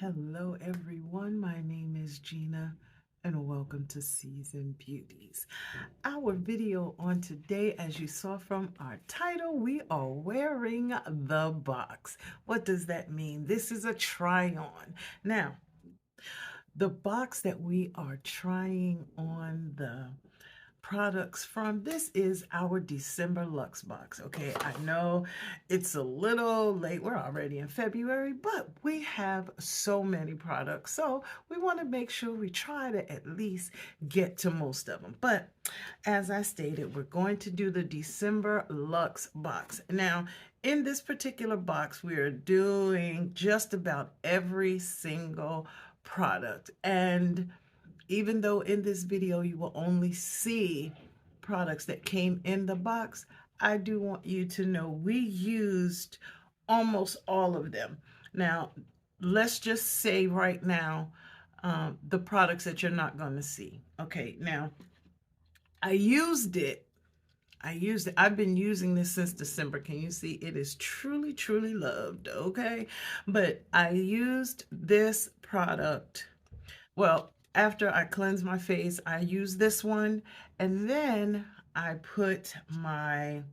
Hello everyone, my name is Gina and welcome to Season Beauties. Our video on today, as you saw from our title, we are wearing the box. What does that mean? This is a try on. Now, the box that we are trying on the products from, this is our December Luxe box. Okay, I know it's a little late, we're already in February, but we have so many products, so we want to make sure we try to at least get to most of them. But as I stated, we're going to do the December Luxe box. Now, in this particular box, we are doing just about every single product, and even though in this video you will only see products that came in the box, I do want you to know we used almost all of them. Now, let's just say right now, the products that you're not going to see. Okay, now, I used it. I've been using this since December. Can you see? It is truly, truly loved, okay? But I used this product, well, after I cleanse my face, I use this one, and then I put my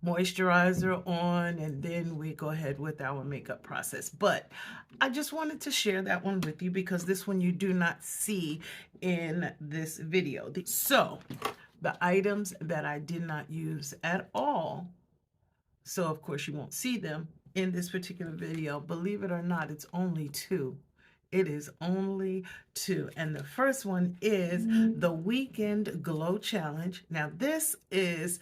moisturizer on, and then we go ahead with our makeup process. But I just wanted to share that one with you because this one you do not see in this video. So the items that I did not use at all, so of course you won't see them in this particular video. Believe it or not, it's only two. It is only two. And the first one is the Weekend Glow Challenge. Now, this is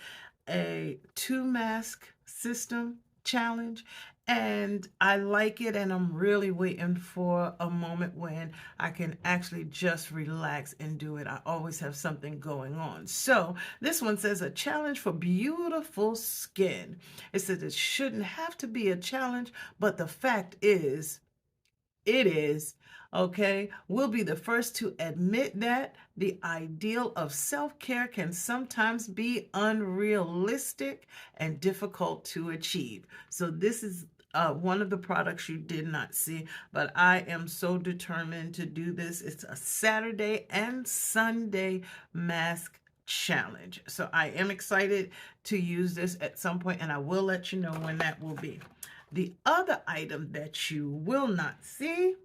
a 2-mask system challenge, and I like it, and I'm really waiting for a moment when I can actually just relax and do it. I always have something going on. So this one says a challenge for beautiful skin. It says it shouldn't have to be a challenge, but the fact is, it is, okay? We'll be the first to admit that the ideal of self-care can sometimes be unrealistic and difficult to achieve. So this is one of the products you did not see, but I am so determined to do this. It's a Saturday and Sunday mask challenge. So I am excited to use this at some point, and I will let you know when that will be. The other item that you will not see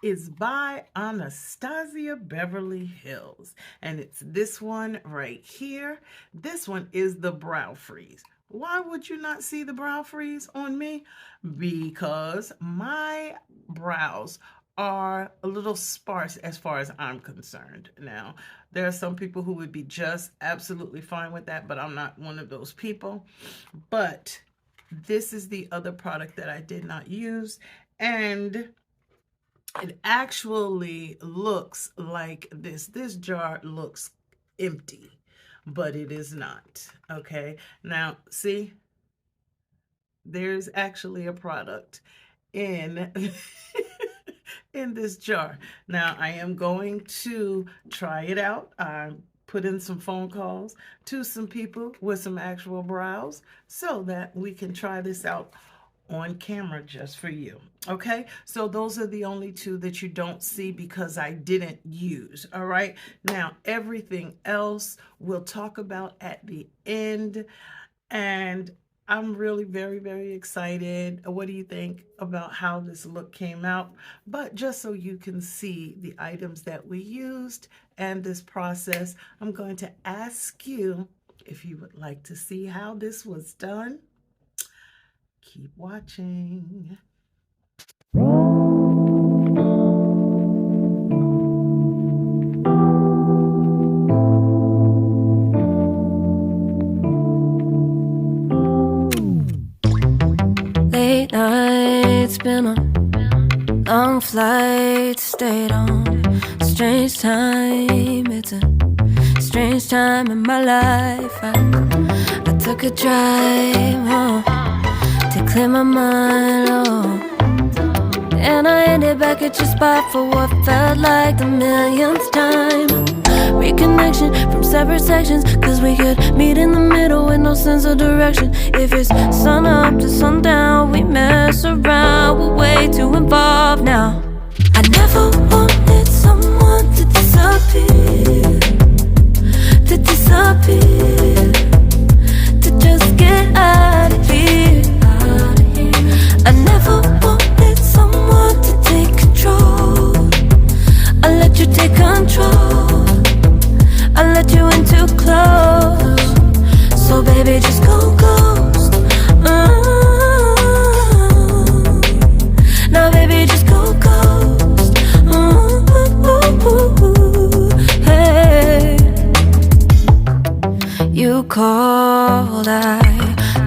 is by Anastasia Beverly Hills, and it's this one right here. This one is the Brow Freeze. Why would you not see the Brow Freeze on me? Because my brows are a little sparse as far as I'm concerned. Now, there are some people who would be just absolutely fine with that, but I'm not one of those people. But this is the other product that I did not use, and it actually looks like this. This jar looks empty, but it is not. Okay, now see, there's actually a product in in this jar. Now I am going to try it out. I put in some phone calls to some people with some actual brows so that we can try this out on camera just for you. Okay, so those are the only two that you don't see because I didn't use. All right, now everything else we'll talk about at the end, and I'm really very, very excited. What do you think about how this look came out? But just so you can see the items that we used and this process, I'm going to ask you if you would like to see how this was done. Keep watching. Late nights, been on long flights, stayed on strange time. It's a strange time in my life. I took a drive home to clear my mind, and I ended back at your spot for what felt like the millionth time. Reconnection from separate sections, cause we could meet in the middle with no sense of direction. If it's sun up to sundown, we met mess around. We're way too involved now. I never wanted someone to disappear, to disappear, to just get out of here. I never wanted someone to take control. I let you take control. I let you in too close. So baby, just go ghost. Now baby, just go ghost. Hey. You called, I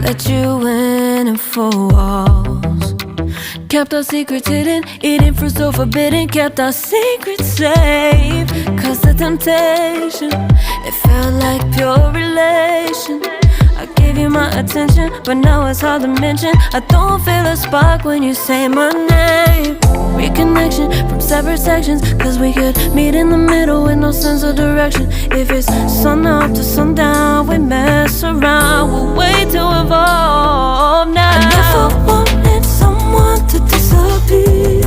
let you in and 4 walls. Kept our secrets hidden, eating fruit so forbidden. Kept our secrets safe, cause the temptation, it felt like pure relation. I gave you my attention, but now it's hard to mention. I don't feel a spark when you say my name. Reconnection from separate sections, cause we could meet in the middle with no sense of direction. If it's sun up to sundown, we mess around. We're way too involved now. I never wanted someone to disappear,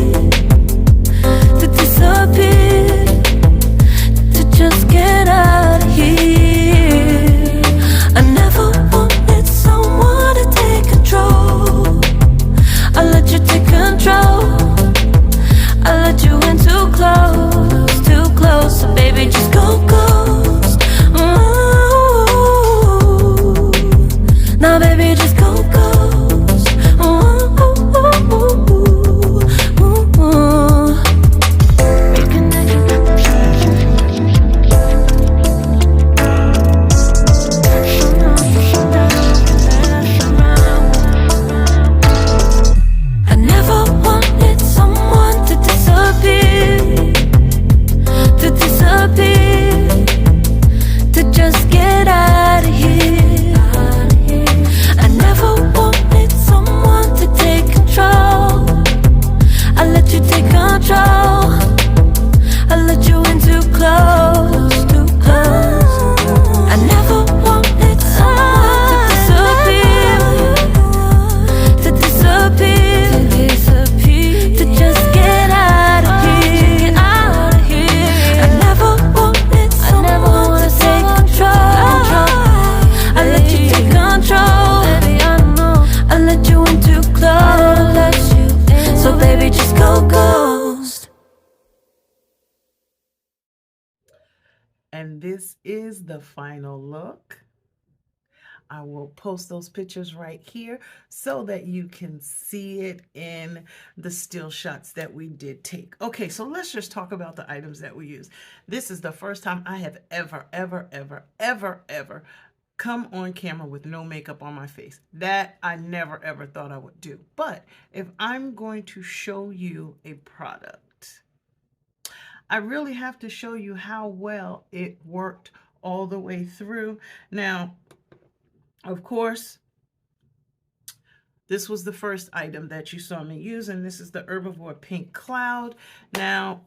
to disappear, to just get out of here. I never wanted someone to take control. I let you take control. I let you in too close, too close. So baby, just go ghost. Ooh. Now baby, just go ghost. I never wanted someone to disappear, to disappear, to just get out of here. I never wanted someone to take control. I let you take control. I let you in too close, too close. I never wanted someone to disappear, to disappear, to disappear, to just get out of here, get out of here. I never wanted someone to take control. I let you take control, baby, I know. I let you in too close, so baby, just go ghost. And this is the final look. I will post those pictures right here so that you can see it in the still shots that we did take. Okay, so let's just talk about the items that we use. This is the first time I have ever come on camera with no makeup on my face. That I never ever thought I would do. But if I'm going to show you a product, I really have to show you how well it worked all the way through. Now, of course, this was the first item that you saw me use, and this is the Herbivore Pink Cloud. Now,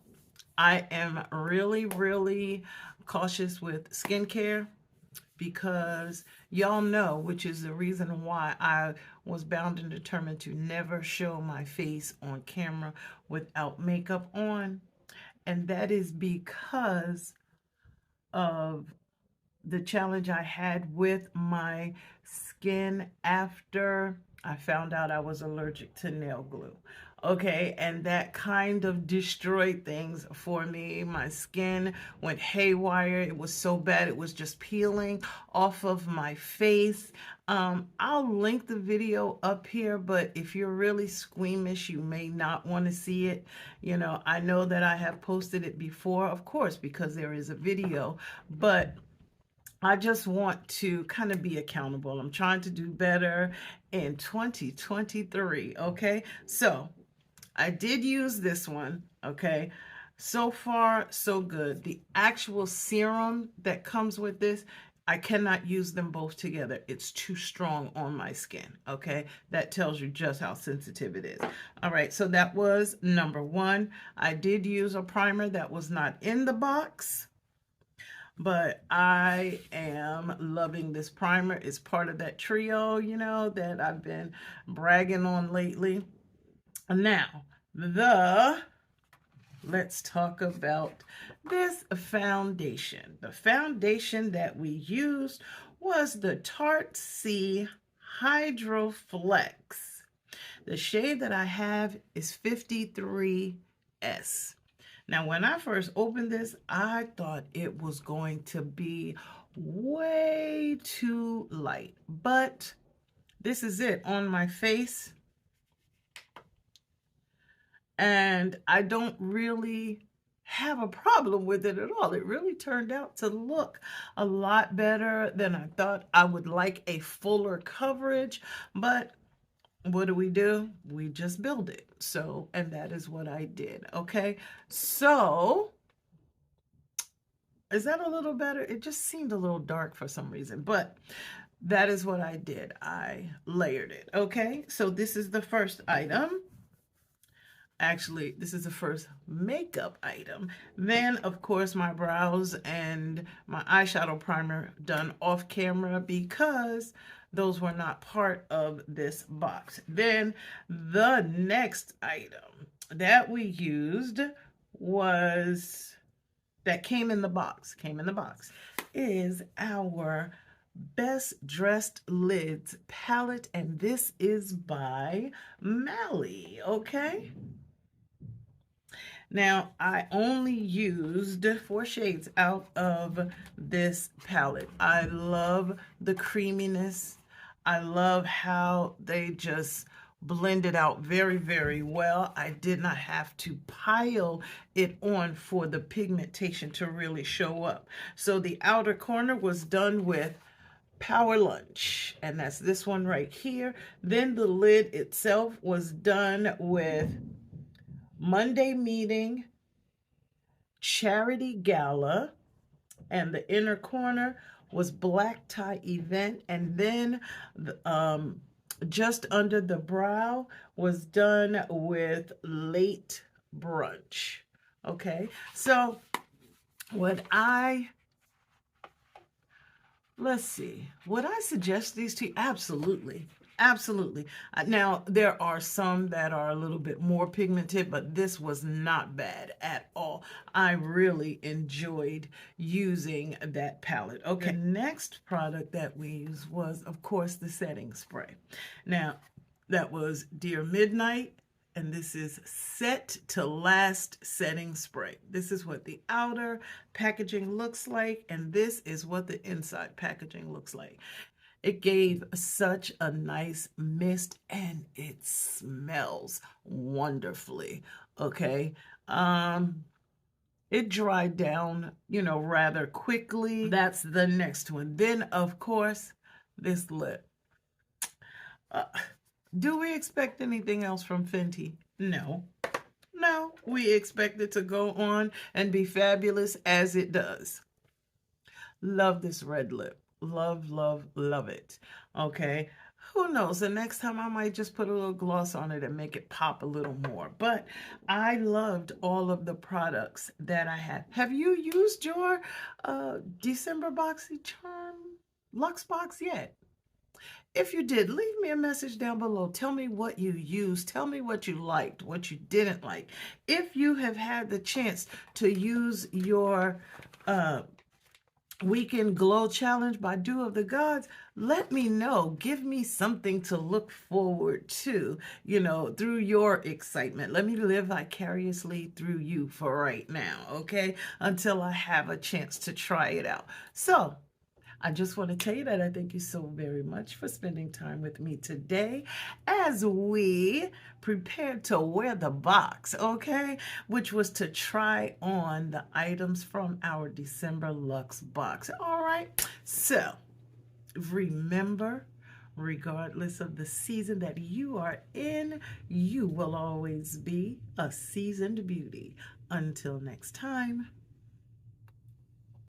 I am really cautious with skincare because y'all know, which is the reason why I was bound and determined to never show my face on camera without makeup on. And that is because of the challenge I had with my skin after I found out I was allergic to nail glue. Okay, and that kind of destroyed things for me. My skin went haywire. It was so bad. It was just peeling off of my face. I'll link the video up here, but if you're really squeamish, you may not want to see it. You know, I know that I have posted it before, of course, because there is a video, but I just want to kind of be accountable. I'm trying to do better in 2023, okay? So I did use this one, okay? So far, so good. The actual serum that comes with this, I cannot use them both together. It's too strong on my skin, okay? That tells you just how sensitive it is. All right, so that was number one. I did use a primer that was not in the box, but I am loving this primer. It's part of that trio, you know, that I've been bragging on lately. Now, let's talk about this foundation. The foundation that we used was the Tarte C Hydro Flex. The shade that I have is 53S. Now, when I first opened this, I thought it was going to be way too light, but this is it on my face. And I don't really have a problem with it at all. It really turned out to look a lot better than I thought. I would like a fuller coverage, but what do? We just build it. So, and that is what I did. Okay. So, is that a little better? It just seemed a little dark for some reason, but that is what I did. I layered it. Okay. So this is the first item. Actually, this is the first makeup item. Then, of course, my brows and my eyeshadow primer done off camera because those were not part of this box. Then the next item that we used that came in the box, is our Best Dressed Lids palette, and this is by Mally, okay? Now, I only used 4 shades out of this palette. I love the creaminess. I love how they just blended out very, very well. I did not have to pile it on for the pigmentation to really show up. So the outer corner was done with Power Lunch, and that's this one right here. Then the lid itself was done with Monday Meeting, Charity Gala, and the inner corner was Black Tie Event, and then just under the brow was done with Late Brunch. Okay, so let's see, would I suggest these to you? Absolutely. Absolutely. Now, there are some that are a little bit more pigmented, but this was not bad at all. I really enjoyed using that palette. Okay, the next product that we used was, of course, the setting spray. Now, that was Dear Midnight, and this is Set to Last setting spray. This is what the outer packaging looks like, and this is what the inside packaging looks like. It gave such a nice mist, and it smells wonderfully, okay? It dried down, rather quickly. That's the next one. Then, of course, this lip. Do we expect anything else from Fenty? No. No, we expect it to go on and be fabulous as it does. Love this red lip. Love, love, love it. Okay. Who knows? The next time I might just put a little gloss on it and make it pop a little more. But I loved all of the products that I had. Have you used your December BOXYCHARM Luxe Box yet? If you did, leave me a message down below. Tell me what you used. Tell me what you liked, what you didn't like. If you have had the chance to use your Weekend Glow Challenge by Dew of the Gods, let me know. Give me something to look forward to, through your excitement. Let me live vicariously through you for right now, okay? Until I have a chance to try it out. So, I just want to tell you that I thank you so very much for spending time with me today as we prepared to wear the box, okay? Which was to try on the items from our December Luxe box. All right, so remember, regardless of the season that you are in, you will always be a seasoned beauty. Until next time.